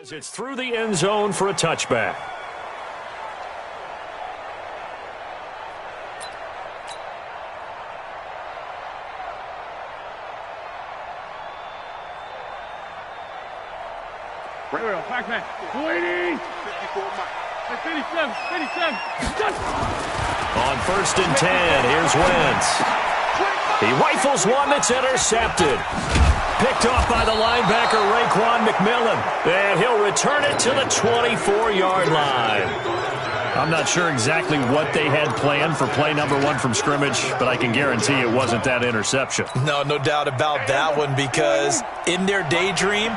As it's through the end zone for a touchback. Pac-Man. 280. 57. 57. On 1st and 10, here's Wentz. He rifles one that's intercepted. Picked off by the linebacker, Raekwon McMillan. And he'll return it to the 24-yard line. I'm not sure exactly what they had planned for play number 1 from scrimmage, but I can guarantee it wasn't that interception. No doubt about that one, because in their daydream,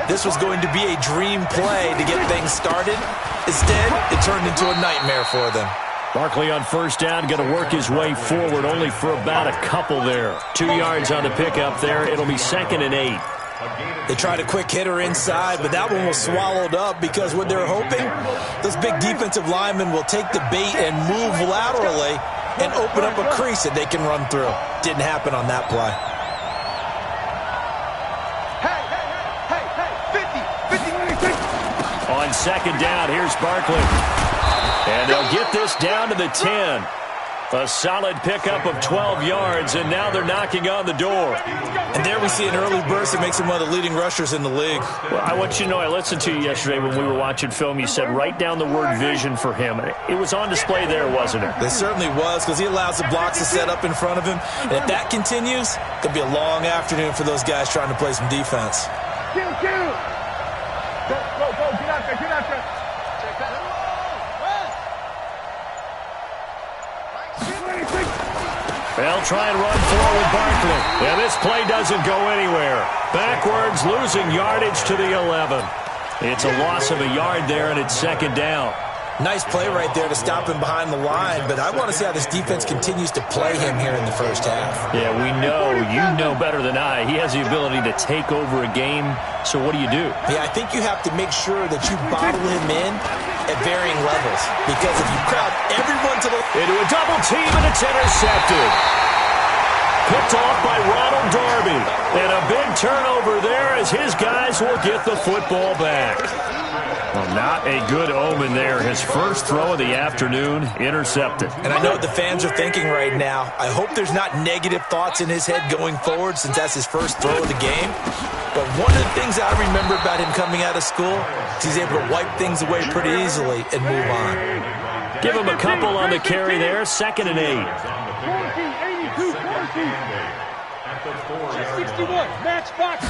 this was going to be a dream play to get things started. Instead, it turned into a nightmare for them. Barkley on 1st down, going to work his way forward, only for about a couple there. 2 yards on the pickup there. It'll be 2nd and 8. They tried a quick hitter inside, but that one was swallowed up because what they're hoping, those big defensive linemen will take the bait and move laterally and open up a crease that they can run through. Didn't happen on that play. On 2nd down, here's Barkley. And they'll get this down to the 10. A solid pickup of 12 yards, and now they're knocking on the door. And there we see an early burst that makes him one of the leading rushers in the league. Well, I want you to know, I listened to you yesterday when we were watching film. You said write down the word vision for him. It was on display there, wasn't it? It certainly was, because he allows the blocks to set up in front of him. And if that continues, it'll be a long afternoon for those guys trying to play some defense. Go, get out there, get out there. They'll try and run forward Barkley. And this play doesn't go anywhere. Backwards, losing yardage to the 11. It's a loss of a yard there, and it's 2nd down. Nice play right there to stop him behind the line, but I want to see how this defense continues to play him here in the first half. Yeah, we know. You know better than I. He has the ability to take over a game, so what do? Yeah, I think you have to make sure that you bottle him in at varying levels, because if you crowd everyone to the... Into a double team, and it's intercepted. Picked off by Ronald Darby. And a big turnover there as his guys will get the football back. Well, not a good omen there. His first throw of the afternoon, intercepted. And I know what the fans are thinking right now. I hope there's not negative thoughts in his head going forward, since that's his first throw of the game. But one of the things I remember about him coming out of school is he's able to wipe things away pretty easily and move on. Give him a couple on the carry there. 2nd and 8. 61, match box.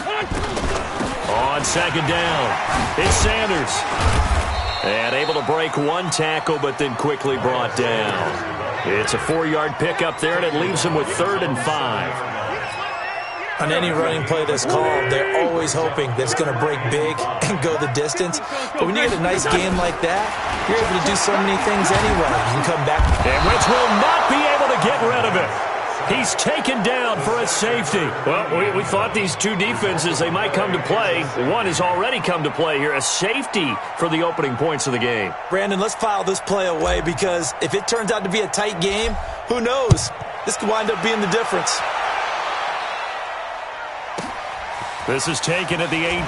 On 2nd down, it's Sanders. And able to break one tackle, but then quickly brought down. It's a 4-yard pickup there, and it leaves him with 3rd and 5. On any running play that's called, they're always hoping that it's going to break big and go the distance. But when you get a nice game like that, you're able to do so many things anyway. You can come back. And Wentz will not be able to get rid of it. He's taken down for a safety. Well, we thought these two defenses, they might come to play. One has already come to play here. A safety for the opening points of the game. Brandon, let's file this play away, because if it turns out to be a tight game, who knows? This could wind up being the difference. This is taken at the 18.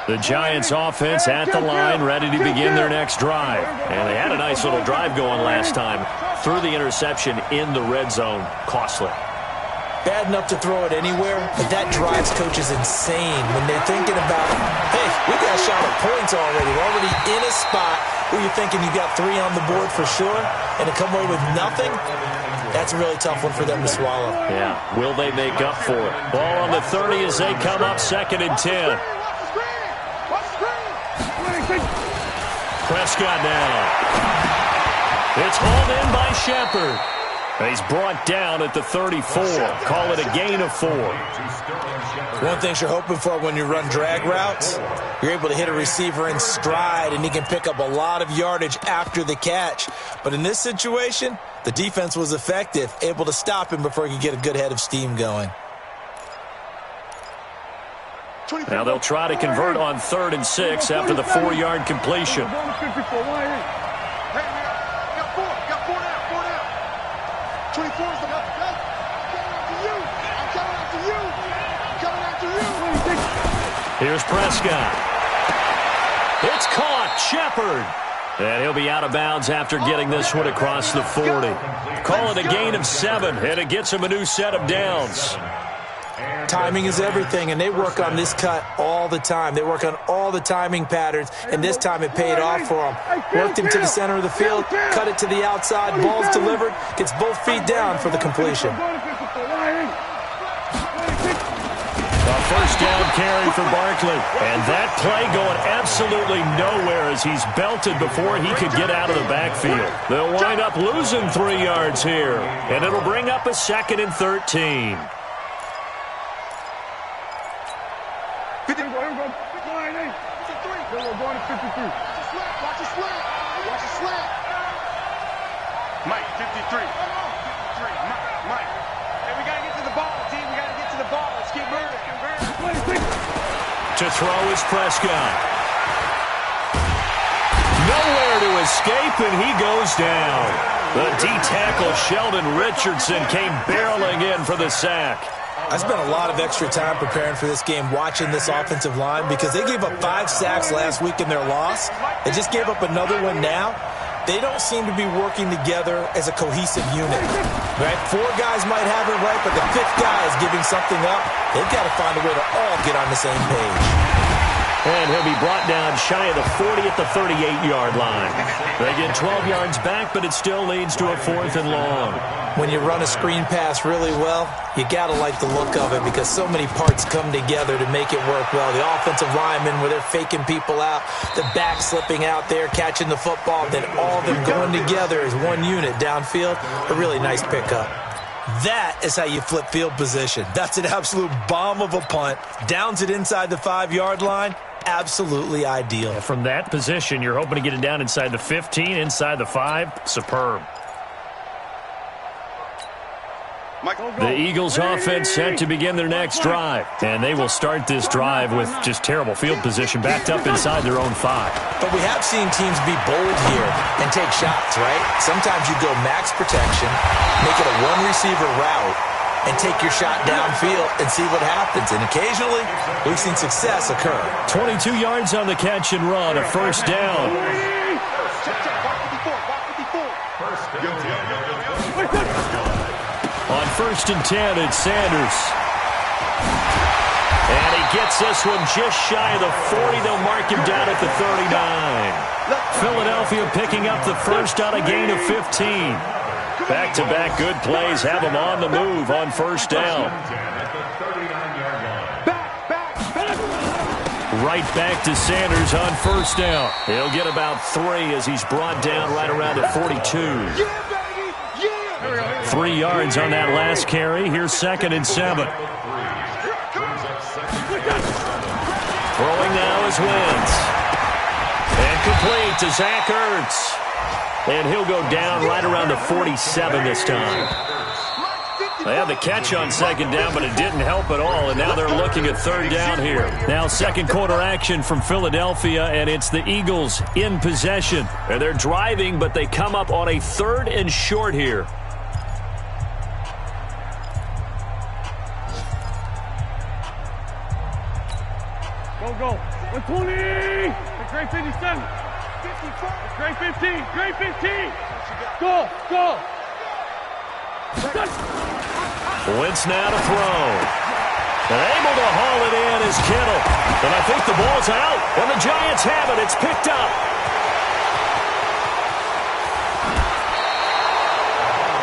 The Giants offense at the line, ready to begin their next drive. And they had a nice little drive going last time. Threw the interception in the red zone. Costly. Bad enough to throw it anywhere, but that drives coaches insane when they're thinking about, hey, we got a shot at points already. We're already in a spot where you're thinking you got 3 on the board for sure, and to come away with nothing, that's a really tough one for them to swallow. Yeah, will they make up for it? Ball on the 30 as they come up, 2nd and 10. Prescott now. It's hauled in by Shepard. He's brought down at the 34. Call it a gain of 4. One thing you're hoping for when you run drag routes, you're able to hit a receiver in stride, and he can pick up a lot of yardage after the catch. But in this situation, the defense was effective, able to stop him before he could get a good head of steam going. Now they'll try to convert on 3rd and 6 after the 4-yard completion. Here's Prescott. It's caught. Shepard. And he'll be out of bounds after getting this one across the 40. Call it a gain of 7, and it gets him a new set of downs. Timing is everything, and they work on this cut all the time. They work on all the timing patterns, and this time it paid off for them. Worked him to the center of the field, cut it to the outside, ball's delivered, gets both feet down for the completion. A first down carry for Barkley. And that play going absolutely nowhere as he's belted before he could get out of the backfield. They'll wind up losing 3 yards here, and it'll bring up a 2nd and 13. Mike, 53. Mike. Hey, we got to get to the ball, team. We got to get to the ball. Let's keep moving. To throw is Prescott. Nowhere to escape, and he goes down. The D-tackle Sheldon Richardson came barreling in for the sack. I spent a lot of extra time preparing for this game watching this offensive line because they gave up 5 sacks last week in their loss. They just gave up another one now. They don't seem to be working together as a cohesive unit. Right? 4 guys might have it right, but the 5th guy is giving something up. They've got to find a way to all get on the same page. And he'll be brought down shy of the 40 at the 38-yard line. They get 12 yards back, but it still leads to a 4th and long. When you run a screen pass really well, you got to like the look of it because so many parts come together to make it work well. The offensive linemen, where they're faking people out, the back slipping out there, catching the football, then all of them going together as one unit downfield. A really nice pickup. That is how you flip field position. That's an absolute bomb of a punt. Downs it inside the 5-yard line. Absolutely ideal. From that position, you're hoping to get it down inside the 15, inside the 5. Superb. The Eagles offense set to begin their next drive. And they will start this drive with just terrible field position backed up inside their own 5. But we have seen teams be bold here and take shots, right? Sometimes you go max protection, make it a one-receiver route, and take your shot downfield and see what happens. And occasionally, we've seen success occur. 22 yards on the catch and run, a first down. On 1st and 10, it's Sanders. And he gets this one just shy of the 40. They'll mark him down at the 39. Philadelphia picking up the first on a gain of 15. Back-to-back good plays have them on the move on 1st down. Right back to Sanders on 1st down. He'll get about 3 as he's brought down right around the 42. 3 yards on that last carry. Here's 2nd and 7. Throwing now is Wentz. And complete to Zach Ertz. And he'll go down right around the 47 this time. They had the catch on 2nd down, but it didn't help at all, and now they're looking at 3rd down here. Now 2nd quarter action from Philadelphia, and it's the Eagles in possession. And they're driving, but they come up on a 3rd and short here. Go. 120. Great 57. Great 15. Great 15. Go. Wentz now to throw. And able to haul it in is Kittle. And I think the ball's out. And the Giants have it. It's picked up.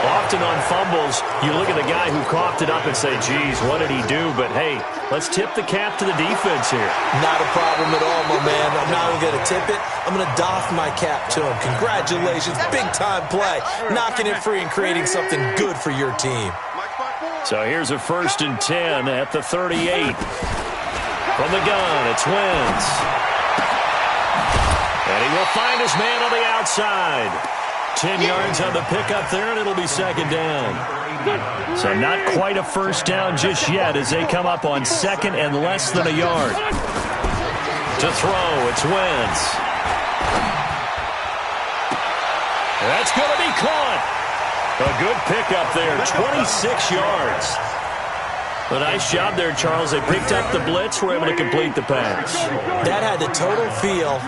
Often on fumbles, you look at the guy who coughed it up and say, geez, what did he do? But, hey, let's tip the cap to the defense here. Not a problem at all, my man. I'm not even going to tip it. I'm going to doff my cap to him. Congratulations. Big-time play. Knocking it free and creating something good for your team. So here's a 1st and 10 at the 38. From the gun, it's Wentz. And he will find his man on the outside. 10 yards on the pickup there, and it'll be second down. So not quite a first down just yet as they come up on second and less than a yard. To throw, it's Wentz. That's going to be caught. A good pickup there, 26 yards. A nice job there, Charles. They picked up the blitz, were able to complete the pass. That had the total feel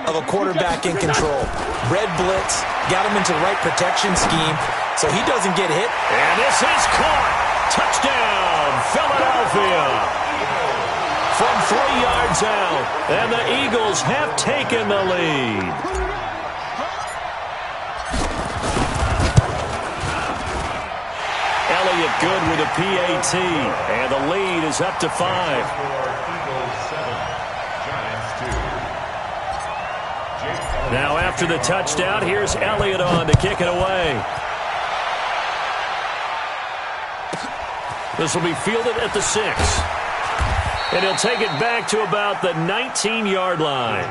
of a quarterback in control. Red blitz, got him into the right protection scheme so he doesn't get hit. And this is caught. Touchdown, Philadelphia. From 3 yards out, and the Eagles have taken the lead. Elliott good with a PAT, and the lead is up to 5. Now after the touchdown, here's Elliott on to kick it away. This will be fielded at the 6. And he'll take it back to about the 19-yard line.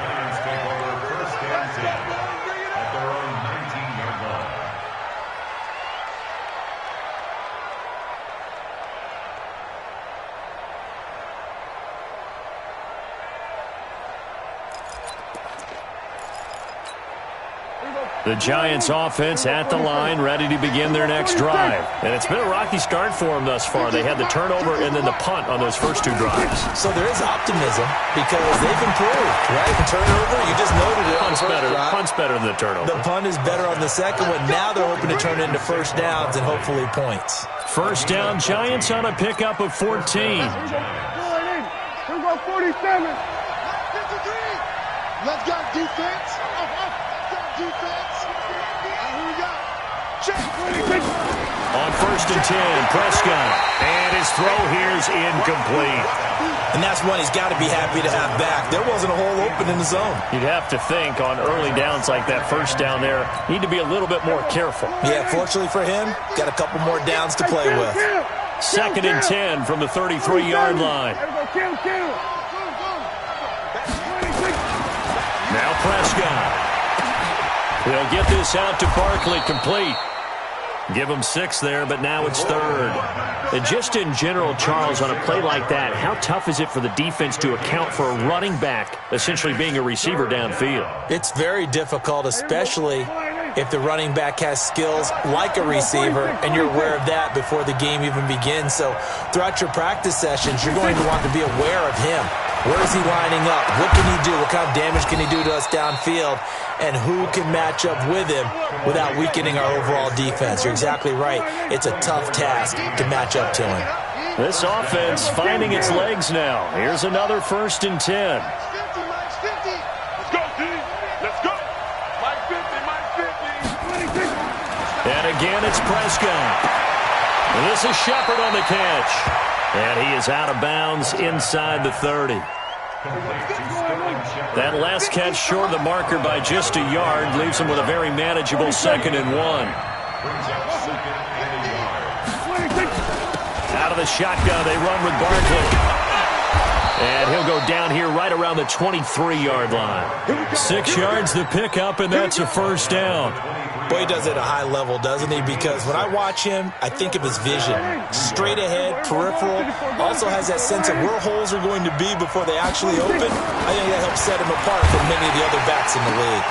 The Giants offense at the line, ready to begin their next drive. And it's been a rocky start for them thus far. They had the turnover and then the punt on those first 2 drives. So there is optimism because they've improved, right? The turnover, you just noted it. Punt's better than the turnover. The punt is better on the second one. Now they're hoping to turn it into first downs and hopefully points. First down, Giants on a pickup of 14. Here we go, 47. 53. Let's go, defense. Defense. Here we go. Check. On first and 10, Prescott. And his throw here's incomplete. And that's one he's got to be happy to have back. There wasn't a hole open in the zone. You'd have to think on early downs like that first down there, need to be a little bit more careful. Yeah, fortunately for him, got a couple more downs to play with. Second and 10 from the 33-yard line. Now Prescott. He'll get this out to Barkley, complete. Give him 6 there, but now it's 3rd. And just in general, Charles, on a play like that, how tough is it for the defense to account for a running back essentially being a receiver downfield? It's very difficult, especially if the running back has skills like a receiver, and you're aware of that before the game even begins. So throughout your practice sessions, you're going to want to be aware of him. Where is he lining up? What can he do? What kind of damage can he do to us downfield? And who can match up with him without weakening our overall defense? You're exactly right. It's a tough task to match up to him. This offense finding its legs now. Here's another first and 10. Let's go, D. Let's go. Mike 50, Mike 50. And again, it's Prescott. And this is Shepard on the catch. And he is out of bounds inside the 30. That last catch short of the marker by just a yard leaves him with a very manageable 2nd and 1. Out of the shotgun, they run with Barkley. And he'll go down here right around the 23-yard line. 6 yards the pickup, and that's a first down. Boy, he does it at a high level, doesn't he? Because when I watch him, I think of his vision. Straight ahead, peripheral. Also has that sense of where holes are going to be before they actually open. I think that helps set him apart from many of the other backs in the league.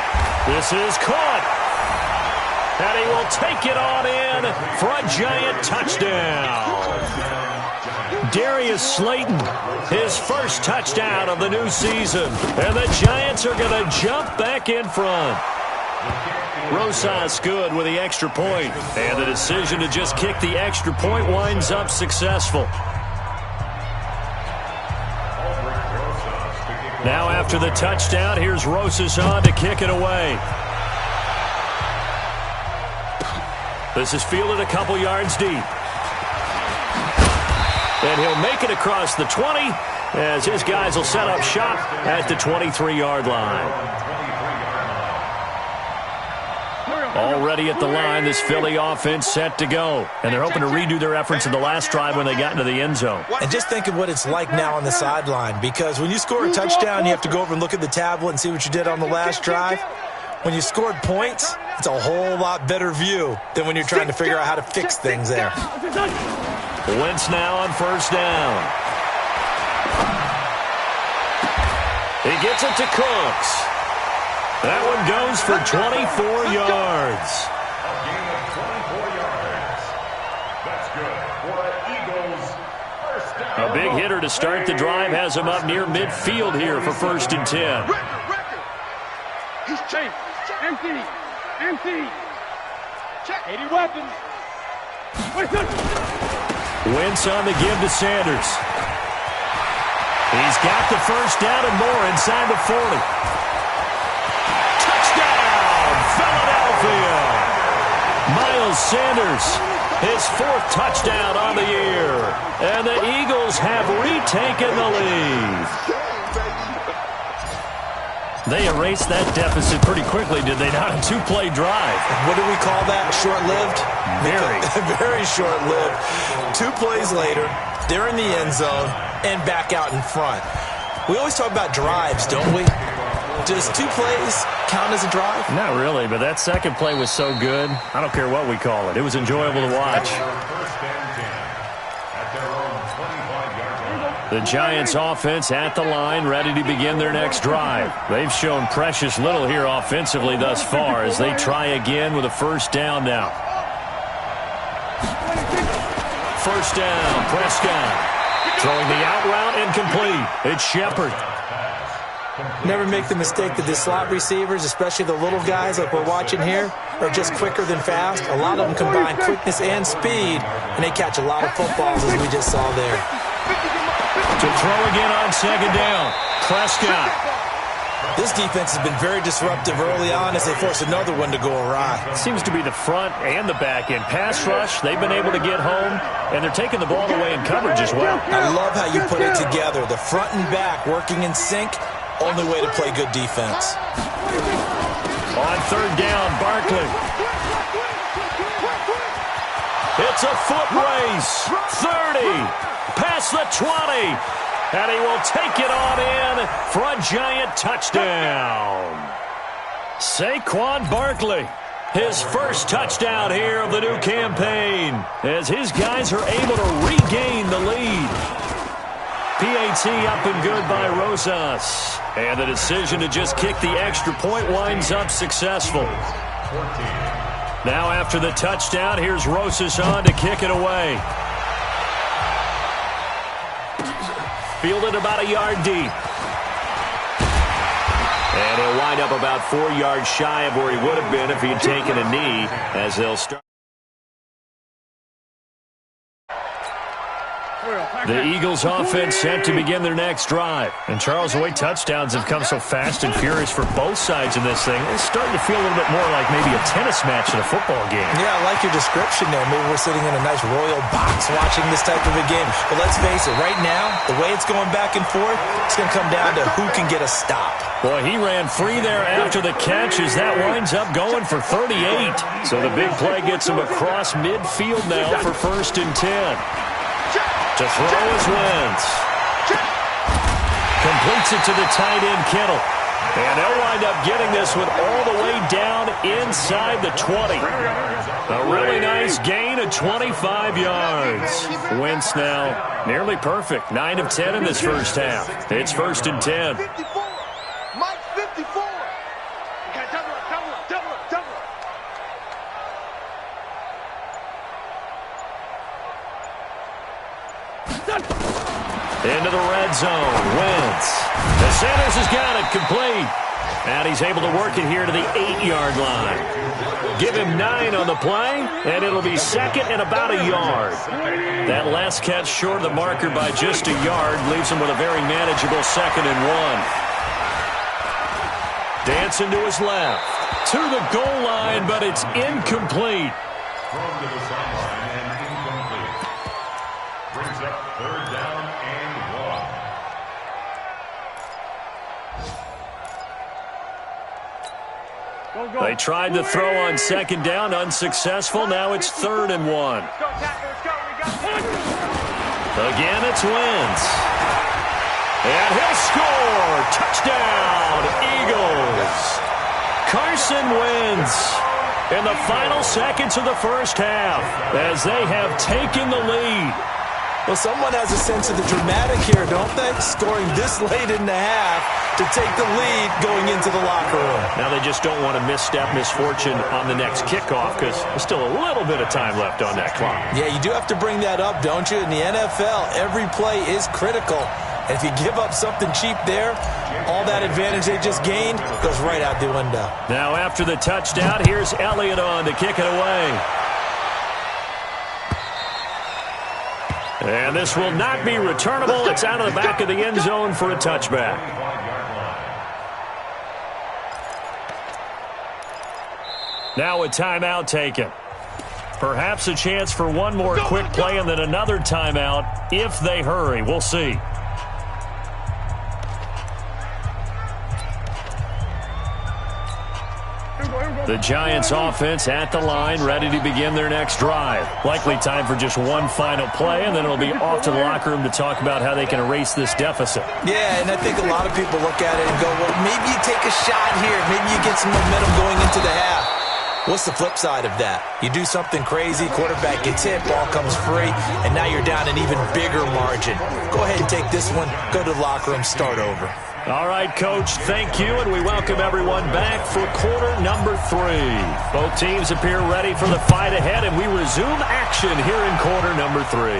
This is caught. And he will take it on in for a Giant touchdown. Darius Slayton, his first touchdown of the new season. And the Giants are going to jump back in front. Rosas good with the extra point. And the decision to just kick the extra point winds up successful. Now after the touchdown, here's Rosas on to kick it away. This is fielded a couple yards deep. And he'll make it across the 20 as his guys will set up shop at the 23-yard line. Already at the line, this Philly offense set to go. And they're hoping to redo their efforts in the last drive when they got into the end zone. And just think of what it's like now on the sideline. Because when you score a touchdown, you have to go over and look at the tablet and see what you did on the last drive. When you scored points, it's a whole lot better view than when you're trying to figure out how to fix things there. Wentz now on first down. He gets it to Cooks. That one goes for 24 yards. A gain of 24 yards. That's good for an Eagles first down. A big hitter to start the drive has him up near midfield here for 1st and 10. He's chased. Empty. Empty. Check. 80 weapons. Wentz on the give to Sanders. He's got the first down and more inside the 40. Touchdown, Philadelphia! Miles Sanders, his 4th touchdown on the year. And the Eagles have retaken the lead. They erased that deficit pretty quickly, did they not? A 2-play drive. What do we call that? Short-lived? Very. Very short-lived. 2 plays later, they're in the end zone and back out in front. We always talk about drives, don't we? Does 2 plays count as a drive? Not really, but that second play was so good. I don't care what we call it. It was enjoyable to watch. First and 10 at their own 25-yard line. The Giants offense at the line, ready to begin their next drive. They've shown precious little here offensively thus far as they try again with a first down now. First down, Prescott. Throwing the out route incomplete. It's Shepard. Never make the mistake that the slot receivers, especially the little guys like we're watching here, are just quicker than fast. A lot of them combine quickness and speed, and they catch a lot of footballs as we just saw there. To throw again on second down, Prescott. This defense has been very disruptive early on as they force another one to go awry. Seems to be the front and the back end. Pass rush, they've been able to get home, and they're taking the ball away in coverage as well. I love how you put it together. The front and back working in sync, only way to play good defense. On third down, Barkley. It's a foot race. 30, past the 20. And he will take it on in for a Giant touchdown. Saquon Barkley, his first touchdown here of the new campaign, as his guys are able to regain the lead. PAT up and good by Rosas. And the decision to just kick the extra point winds up successful. Now after the touchdown, here's Rosas on to kick it away. Fielded about a yard deep. And he'll wind up about 4 yards shy of where he would have been if he had taken a knee, as they'll start. The Eagles offense set to begin their next drive. And Charles, the way touchdowns have come so fast and furious for both sides in this thing, it's starting to feel a little bit more like maybe a tennis match in a football game. Yeah, I like your description there. Maybe we're sitting in a nice royal box watching this type of a game. But let's face it, right now, the way it's going back and forth, it's going to come down to who can get a stop. Boy, he ran free there after the catch as that winds up going for 38. So the big play gets him across midfield now for 1st and 10. To throw is Wentz. Completes it to the tight end, Kittle. And they'll wind up getting this one all the way down inside the 20. A really nice gain of 25 yards. Wentz now nearly perfect. 9 of 10 in this first half. It's 1st and 10. 54. Mike, 54. You got double up. Into the red zone. Wentz. The Sanders has got it complete. And he's able to work it here to the 8-yard line. Give him 9 on the play, and it'll be 2nd and about a yard. That last catch short of the marker by just a yard leaves him with a very manageable 2nd and 1. Dancing to his left. To the goal line, but it's incomplete. Thrown to the sideline and incomplete. Brings up 3rd down and 1. They tried to throw on 2nd down, unsuccessful. Now it's 3rd and 1. Again, it's Wentz. And he'll score. Touchdown, Eagles. Carson wins in the final seconds of the first half as they have taken the lead. Well, someone has a sense of the dramatic here, don't they? Scoring this late in the half to take the lead going into the locker room. Now they just don't want to misstep misfortune on the next kickoff because there's still a little bit of time left on that clock. Yeah, you do have to bring that up, don't you? In the NFL, every play is critical. And if you give up something cheap there, all that advantage they just gained goes right out the window. Now after the touchdown, here's Elliott on to kick it away. And this will not be returnable. It's out of the back of the end zone for a touchback. Now a timeout taken. Perhaps a chance for one more quick play and then another timeout if they hurry. We'll see. The Giants offense at the line, ready to begin their next drive. Likely time for just one final play, and then it'll be off to the locker room to talk about how they can erase this deficit. Yeah, and I think a lot of people look at it and go, well, maybe you take a shot here. Maybe you get some momentum going into the half. What's the flip side of that? You do something crazy, quarterback gets hit, ball comes free, and now you're down an even bigger margin. Go ahead and take this one, go to the locker room, start over. All right, Coach, thank you, and we welcome everyone back for quarter number 3. Both teams appear ready for the fight ahead, and we resume action here in quarter number 3.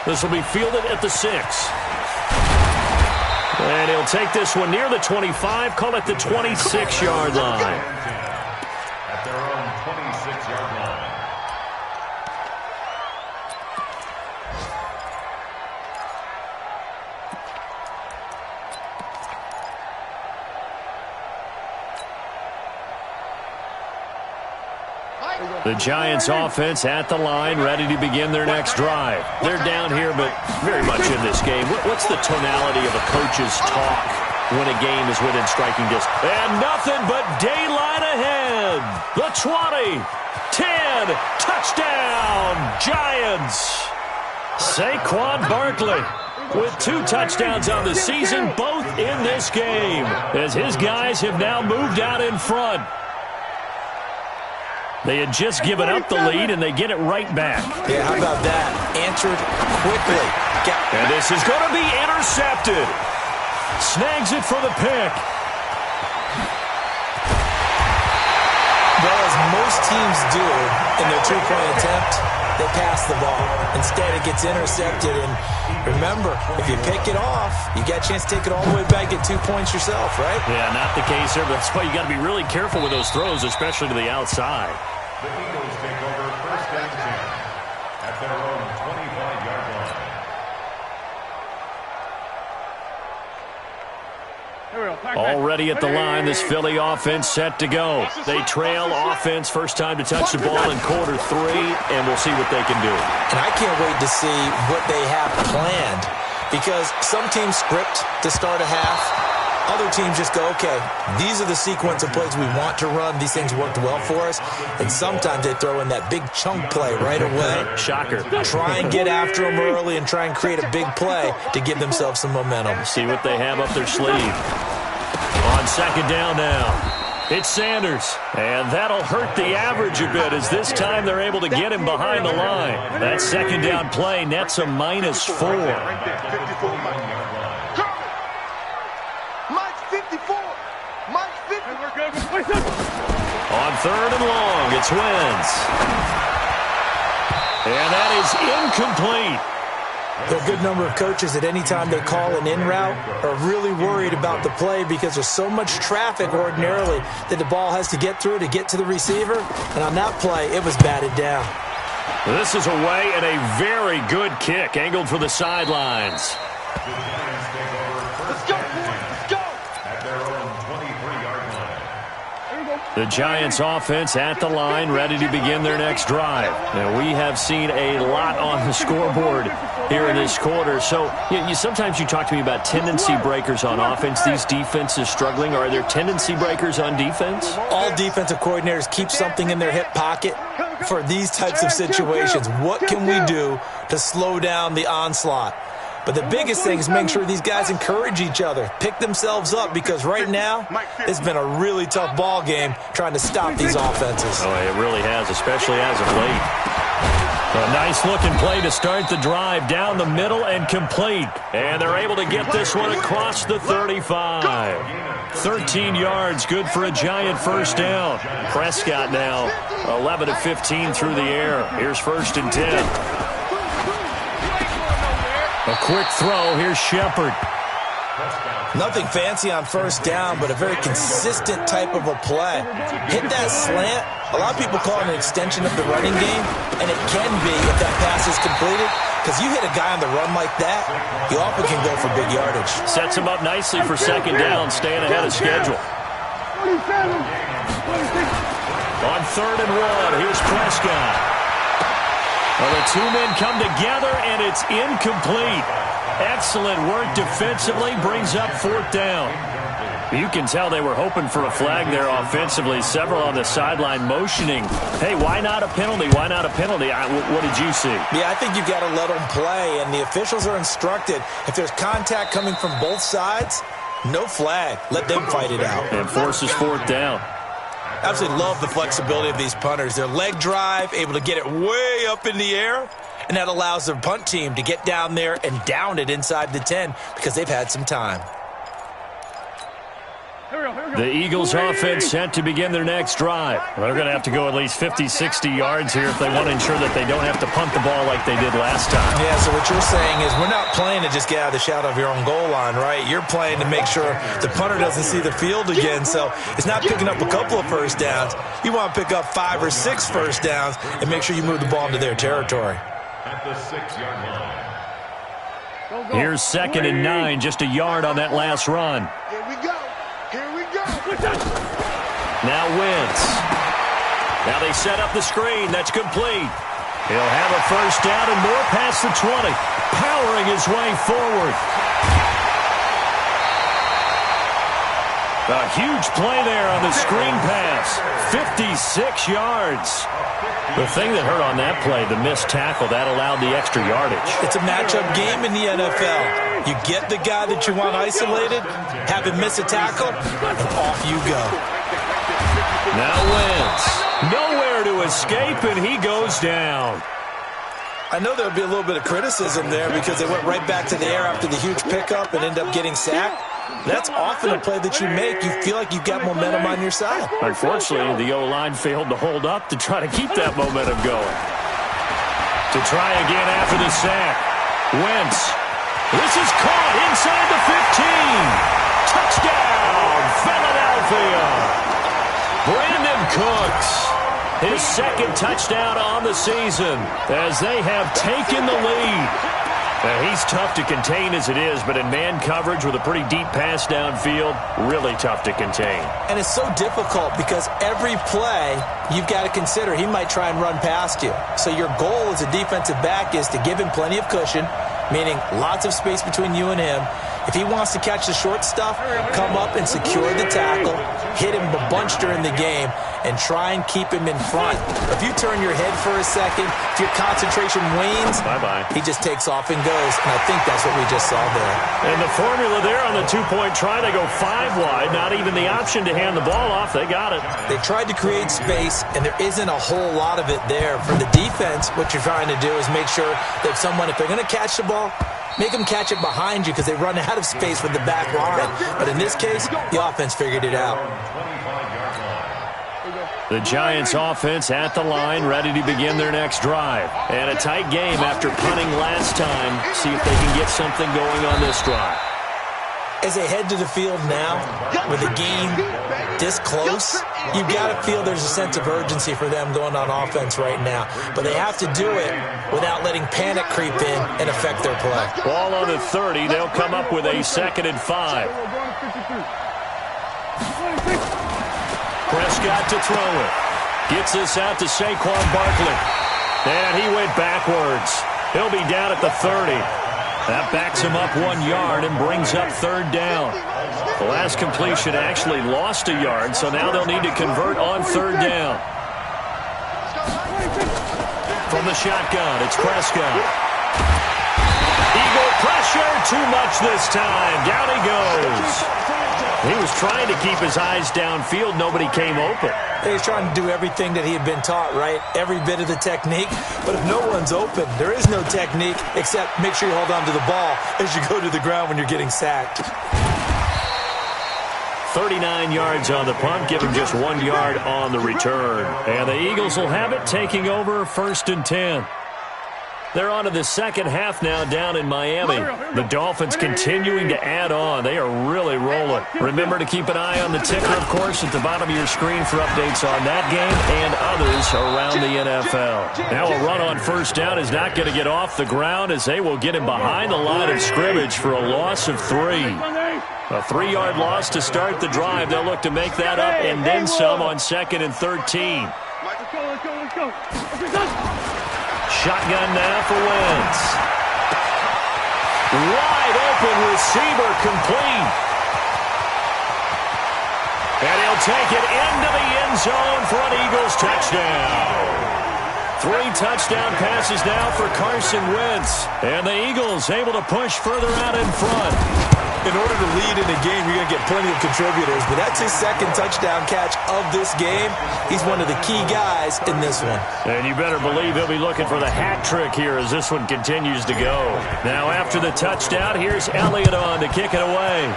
This will be fielded at the 6. And he'll take this one near the 25, call it the 26-yard line. At their own 26-yard line. The Giants offense at the line, ready to begin their next drive. They're down here, but very much in this game. What's the tonality of a coach's talk when a game is within striking distance? And nothing but daylight ahead. The 20, 10, touchdown, Giants. Saquon Barkley with 2 touchdowns on the season, both in this game, as his guys have now moved out in front. They had just given up the lead, and they get it right back. Yeah, how about that? Answered quickly. And this is going to be intercepted. Snags it for the pick. Well, as most teams do in their 2-point attempt, they pass the ball. Instead, it gets intercepted. And remember, if you pick it off, you got a chance to take it all the way back, get 2 points yourself, right? Yeah, not the case here, but that's why you got to be really careful with those throws, especially to the outside. The Eagles take over first and 10 at their own 25-yard line. Already at the line, this Philly offense set to go. They trail offense, first time to touch the ball in quarter 3, and we'll see what they can do. And I can't wait to see what they have planned, because some teams script to start a half. Other teams just go, okay, these are the sequence of plays we want to run. These things worked well for us. And sometimes they throw in that big chunk play right away. Shocker. Try and get after them early and try and create a big play to give themselves some momentum. See what they have up their sleeve. On second down now, it's Sanders. And that'll hurt the average a bit, as this time they're able to get him behind the line. That second down play nets a -4. On third and long, it's Wentz. And that is incomplete. There are a good number of coaches at any time they call an in route are really worried about the play, because there's so much traffic ordinarily that the ball has to get through to get to the receiver. And on that play, it was batted down. This is away, and a very good kick angled for the sidelines. The Giants offense at the line, ready to begin their next drive. Now, we have seen a lot on the scoreboard here in this quarter. So sometimes you talk to me about tendency breakers on offense. These defenses struggling. Are there tendency breakers on defense? All defensive coordinators keep something in their hip pocket for these types of situations. What can we do to slow down the onslaught? But the biggest thing is making sure these guys encourage each other, pick themselves up, because right now it's been a really tough ball game trying to stop these offenses. Oh, it really has, especially as of late. A nice-looking play to start the drive down the middle and complete. And they're able to get this one across the 35. 13 yards, good for a Giant first down. Prescott now 11 of 15 through the air. Here's 1st and 10. A quick throw. Here's Shepard. Nothing fancy on first down, but a very consistent type of a play. Hit that slant. A lot of people call it an extension of the running game, and it can be if that pass is completed, because you hit a guy on the run like that, you often can go for big yardage. Sets him up nicely for 2nd down, staying ahead of schedule. On 3rd and 1, here's Prescott. Well, the two men come together, and it's incomplete. Excellent work defensively, brings up 4th down. You can tell they were hoping for a flag there offensively. Several on the sideline motioning, hey, why not a penalty? Why not a penalty? What did you see? Yeah, I think you've got to let them play, and the officials are instructed, if there's contact coming from both sides, no flag. Let them fight it out. And forces 4th down. Absolutely love the flexibility of these punters. Their leg drive, able to get it way up in the air, and that allows their punt team to get down there and down it inside the 10 because they've had some time. The Eagles offense set to begin their next drive. They're going to have to go at least 50, 60 yards here if they want to ensure that they don't have to punt the ball like they did last time. Yeah, so what you're saying is we're not playing to just get out of the shadow of your own goal line, right? You're playing to make sure the punter doesn't see the field again. So it's not picking up a couple of first downs. You want to pick up 5 or 6 first downs and make sure you move the ball into their territory. At the 6-yard line. Here's 2nd and 9, just a yard on that last run. Here we go. Here we go. Now Wentz. Now they set up the screen. That's complete. He'll have a first down and more past the 20. Powering his way forward. A huge play there on the screen pass. 56 yards. The thing that hurt on that play, the missed tackle, that allowed the extra yardage. It's a matchup game in the NFL. You get the guy that you want isolated, have him miss a tackle, and off you go. Now Wentz. Nowhere to escape, and he goes down. I know there'll be a little bit of criticism there because they went right back to the air after the huge pickup and end up getting sacked. That's often a play that you make. You feel like you've got momentum on your side. Unfortunately, the O-line failed to hold up to try to keep that momentum going. To try again after the sack. Wentz. This is caught inside the 15. Touchdown, Philadelphia. Brandon Cooks. His 2nd touchdown on the season as they have taken the lead. He's tough to contain as it is, but in man coverage with a pretty deep pass downfield, really tough to contain. And it's so difficult because every play you've got to consider he might try and run past you. So your goal as a defensive back is to give him plenty of cushion, meaning lots of space between you and him. If he wants to catch the short stuff, come up and secure the tackle, hit him a bunch during the game, and try and keep him in front. If you turn your head for a second, if your concentration wanes, bye-bye. He just takes off and goes, and I think that's what we just saw there. And the formula there on the 2-point try, they go 5 wide, not even the option to hand the ball off. They got it. They tried to create space, and there isn't a whole lot of it there. For the defense, what you're trying to do is make sure that if they're going to catch the ball, make them catch it behind you because they run out of space with the back line. But in this case, the offense figured it out. The Giants offense at the line, ready to begin their next drive. And a tight game after punting last time. See if they can get something going on this drive. As they head to the field now, with the game this close, you've got to feel there's a sense of urgency for them going on offense right now. But they have to do it without letting panic creep in and affect their play. Ball on the 30. They'll come up with a 2nd and 5. Prescott to throw it. Gets this out to Saquon Barkley. And he went backwards. He'll be down at the 30. That backs him up 1 yard and brings up 3rd down. The last completion actually lost a yard, so now they'll need to convert on 3rd down. From the shotgun, it's Prescott. Eagle Pressure too much this time. Down he goes. He was trying to keep his eyes downfield. Nobody came open. He's trying to do everything that he had been taught, right? Every bit of the technique. But if no one's open, there is no technique except make sure you hold on to the ball as you go to the ground when you're getting sacked. 39 yards on the punt, giving just 1 yard on the return. And the Eagles will have it, taking over 1st and 10. They're on to the second half now down in Miami. The Dolphins continuing to add on. They are really rolling. Remember to keep an eye on the ticker, of course, at the bottom of your screen for updates on that game and others around the NFL. Now a run on 1st down is not going to get off the ground as they will get him behind the line of scrimmage for a loss of 3. A 3-yard loss to start the drive. They'll look to make that up and then some on 2nd and 13. Let's go. Shotgun now for Wentz. Wide open receiver complete. And he'll take it into the end zone for an Eagles touchdown. 3 touchdown passes now for Carson Wentz. And the Eagles able to push further out in front. In order to lead in a game, you're going to get plenty of contributors. But that's his 2nd touchdown catch of this game. He's one of the key guys in this one. And you better believe he'll be looking for the hat trick here as this one continues to go. Now after the touchdown, here's Elliott on to kick it away.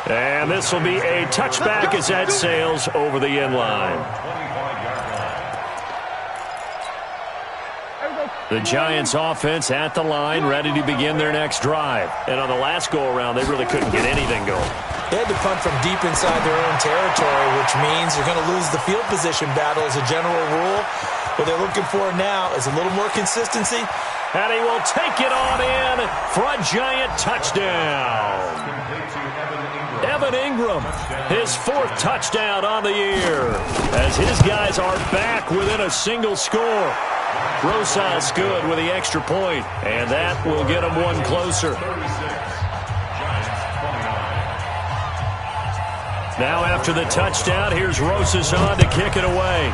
And this will be a touchback as that sails over the end line. The Giants offense at the line, ready to begin their next drive. And on the last go-around, they really couldn't get anything going. They had to punt from deep inside their own territory, which means you're going to lose the field position battle as a general rule. What they're looking for now is a little more consistency. And he will take it on in for a Giant touchdown. Evan Ingram, his 4th touchdown on the year, as his guys are back within a single score. Rosas good with the extra point, and that will get him one closer. Now after the touchdown, here's Rosas on to kick it away.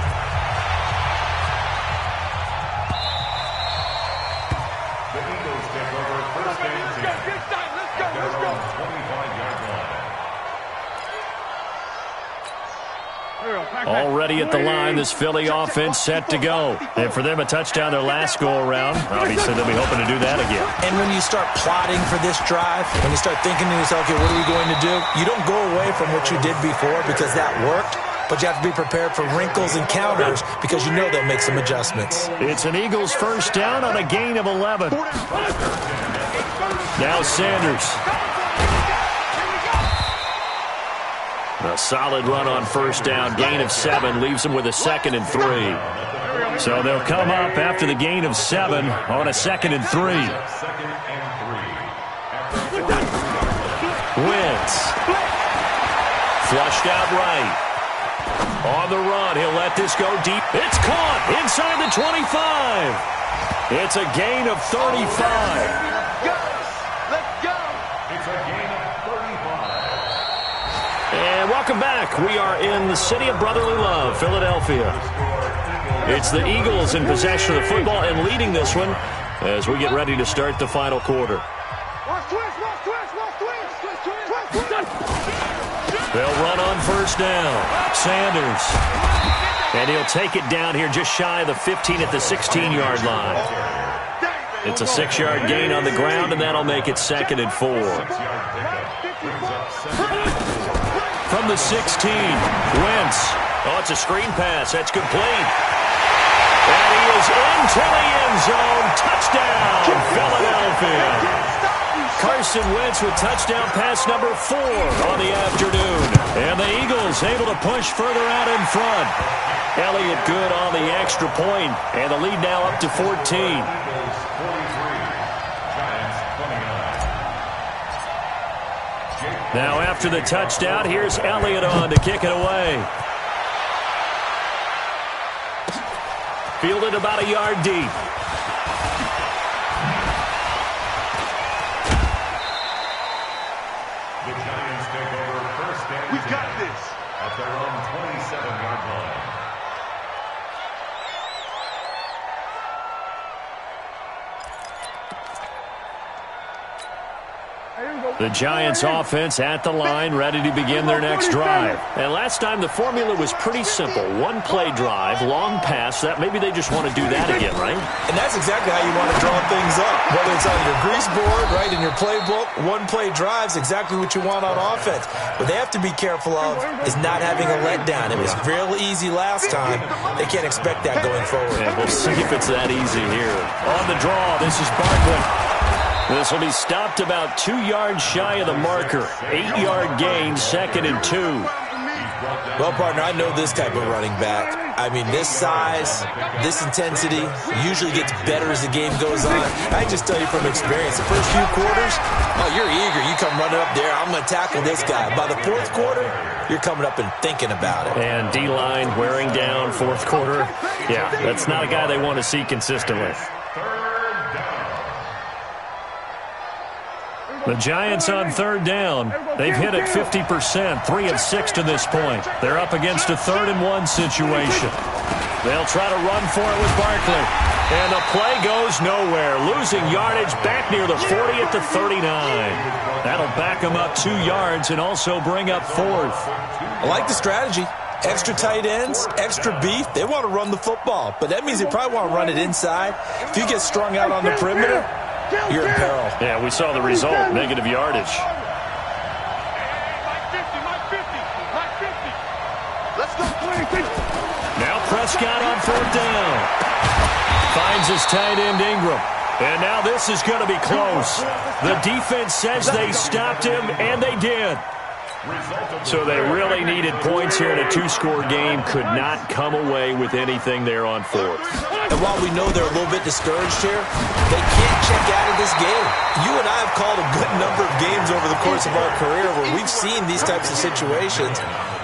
Already at the line, this Philly offense set to go. And for them, a touchdown their last go-around. Obviously, they'll be hoping to do that again. And when you start plotting for this drive, when you start thinking to yourself, okay, what are we going to do? You don't go away from what you did before because that worked. But you have to be prepared for wrinkles and counters because you know they'll make some adjustments. It's an Eagles 1st down on a gain of 11. Now Sanders. A solid run on 1st down, gain of 7, leaves them with a 2nd and 3. So they'll come up after the gain of 7 on a 2nd and 3. Wentz. Flushed out right. On the run, he'll let this go deep. It's caught inside the 25. It's a gain of 35. And welcome back. We are in the city of brotherly love, Philadelphia. It's the Eagles in possession of the football and leading this one as we get ready to start the final quarter. They'll run on 1st down. Sanders. And he'll take it down here just shy of the 15 at the 16-yard line. It's a 6-yard gain on the ground, and that'll make it 2nd and 4. From the 16, Wentz. Oh, it's a screen pass. That's complete. And he is into the end zone. Touchdown, Philadelphia. Carson Wentz with touchdown pass number 4 on the afternoon. And the Eagles able to push further out in front. Elliott good on the extra point, and the lead now up to 14. Now after the touchdown, here's Elliott on to kick it away. Fielded about a yard deep. The Giants take over 1st and 10. We got this. At their own 27-yard line. The Giants offense at the line, ready to begin their next drive. And last time the formula was pretty simple. One play drive, long pass. That maybe they just want to do that again, right? And that's exactly how you want to draw things up. Whether it's on your grease board, right, in your playbook, one play drives exactly what you want on offense. What they have to be careful of is not having a letdown. It was real easy last time. They can't expect that going forward. And we'll see if it's that easy here. On the draw, this is Barkley. This will be stopped about 2 yards shy of the marker. 8-yard gain, 2nd and 2. Well, partner, I know this type of running back. I mean, this size, this intensity usually gets better as the game goes on. I can just tell you from experience, the first few quarters, oh, you're eager. You come running up there, I'm going to tackle this guy. By the fourth quarter, you're coming up and thinking about it. And D-line wearing down fourth quarter. Yeah, that's not a guy they want to see consistently. The Giants on 3rd down. They've hit it 50%, 3 of 6 to this point. They're up against a 3rd and 1 situation. They'll try to run for it with Barkley. And the play goes nowhere. Losing yardage back near the 40 at the 39. That'll back them up 2 yards and also bring up 4th. I like the strategy. Extra tight ends, extra beef. They want to run the football, but that means they probably want to run it inside. If you get strung out on the perimeter, you're in peril. Yeah, we saw the result, negative yardage. Let's go, 20. Now Prescott on 4th down. Finds his tight end Ingram. And now this is going to be close. The defense says they stopped him, and they did. So they really needed points here in a 2-score game. Could not come away with anything there on 4th. And while we know they're a little bit discouraged here, they can't check out of this game. You and I have called a good number of games over the course of our career where we've seen these types of situations.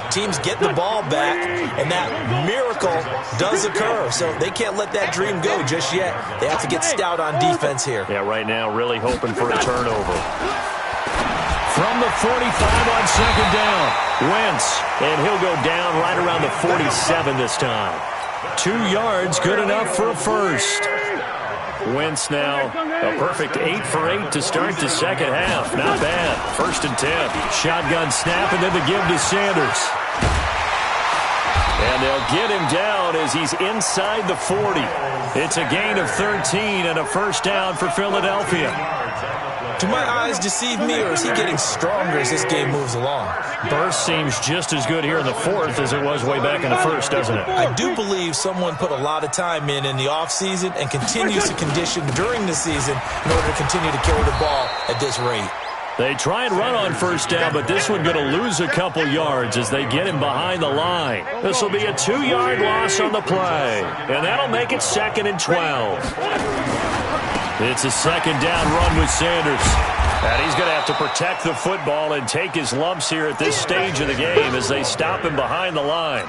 Teams get the ball back, and that miracle does occur. So they can't let that dream go just yet. They have to get stout on defense here. Yeah, right now really hoping for a turnover. From the 45 on 2nd down, Wentz, and he'll go down right around the 47 this time. 2 yards, good enough for a first. Wentz now a perfect 8 for 8 to start the second half. Not bad. 1st and 10. Shotgun snap and then the give to Sanders. And they'll get him down as he's inside the 40. It's a gain of 13 and a first down for Philadelphia. Do my eyes deceive me, or is he getting stronger as this game moves along? Burst seems just as good here in the 4th as it was way back in the 1st, doesn't it? I do believe someone put a lot of time in the offseason and continues to condition during the season in order to continue to carry the ball at this rate. They try and run on 1st down, but this one going to lose a couple yards as they get him behind the line. This will be a 2-yard loss on the play, and that'll make it 2nd and 12. It's a 2nd down run with Sanders. And he's going to have to protect the football and take his lumps here at this stage of the game as they stop him behind the line.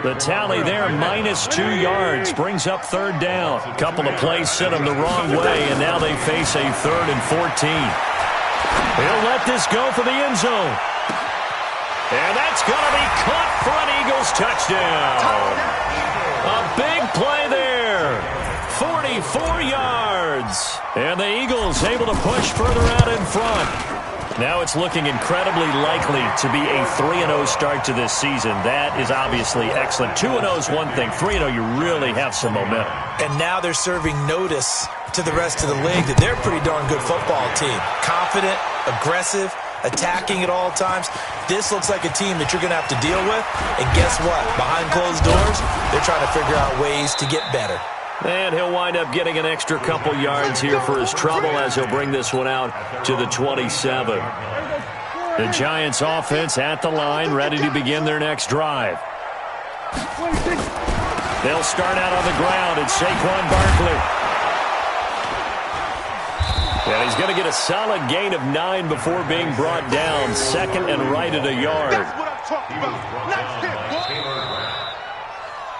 The tally there, minus 2 yards, brings up 3rd down. A couple of plays sent them the wrong way, and now they face a 3rd and 14. He'll let this go for the end zone. And that's going to be caught for an Eagles touchdown. A big play there. 44 yards. And the Eagles able to push further out in front. Now it's looking incredibly likely to be a 3-0 start to this season. That is obviously excellent. 2-0 is one thing. 3-0, you really have some momentum. And now they're serving notice to the rest of the league that they're a pretty darn good football team. Confident, aggressive, attacking at all times. This looks like a team that you're going to have to deal with. And guess what? Behind closed doors, they're trying to figure out ways to get better. And he'll wind up getting an extra couple yards here for his trouble as he'll bring this one out to the 27. The Giants offense at the line, ready to begin their next drive. They'll start out on the ground. It's Saquon Barkley. And he's going to get a solid gain of 9 before being brought down. 2nd and right at a yard. That's what I'm talking about. Nice hit,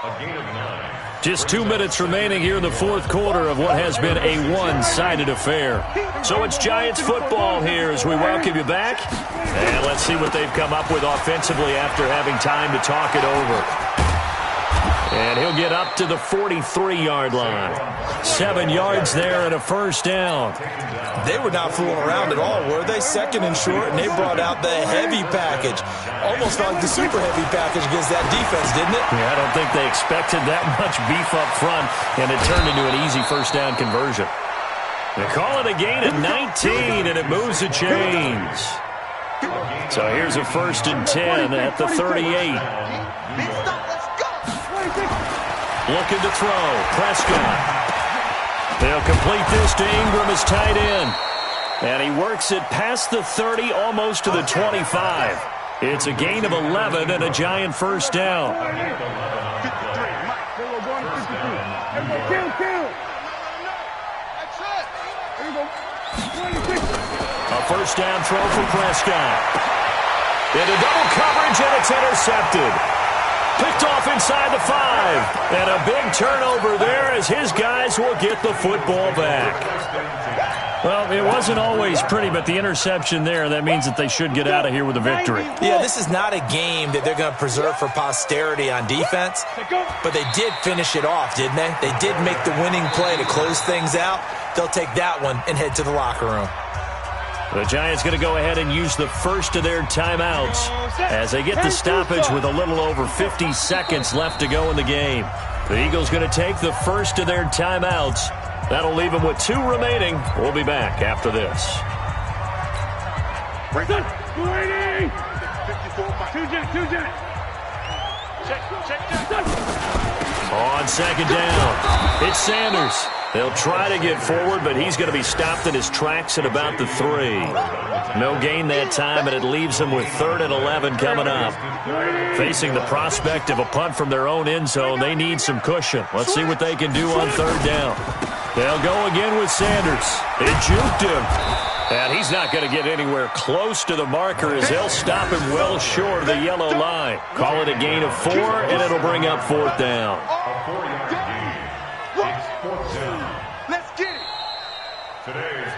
A gain of 9. Just 2 minutes remaining here in the 4th quarter of what has been a one-sided affair. So it's Giants football here as we welcome you back. And let's see what they've come up with offensively after having time to talk it over. And he'll get up to the 43-yard line. 7 yards there and a first down. They were not fooling around at all, were they? Second and short, and they brought out the heavy package. Almost like the super heavy package against that defense, didn't it? Yeah, I don't think they expected that much beef up front, and it turned into an easy first down conversion. They call it a gain of 19, and it moves the chains. So here's a 1st and 10 at the 38. Looking to throw. Prescott. They'll complete this to Ingram as tight end. And he works it past the 30, almost to the 25. It's a gain of 11 and a giant first down. A first down throw for Prescott. Into double coverage, and it's intercepted. Picked off inside the 5. And a big turnover there as his guys will get the football back. Well, it wasn't always pretty, but the interception there, that means that they should get out of here with a victory. Yeah, this is not a game that they're going to preserve for posterity on defense, but they did finish it off, didn't they? They did make the winning play to close things out. They'll take that one and head to the locker room. The Giants going to go ahead and use the first of their timeouts as they get the stoppage with a little over 50 seconds left to go in the game. The Eagles going to take the first of their timeouts. That'll leave them with 2 remaining. We'll be back after this. On second down, it's Sanders. They'll try to get forward, but he's going to be stopped in his tracks at about the 3. No gain that time, and it leaves them with 3rd and 11 coming up. Facing the prospect of a punt from their own end zone, they need some cushion. Let's see what they can do on 3rd down. They'll go again with Sanders. It juked him. And he's not going to get anywhere close to the marker as they'll stop him well short of the yellow line. Call it a gain of 4, and it'll bring up 4th down. Let's get it. Today's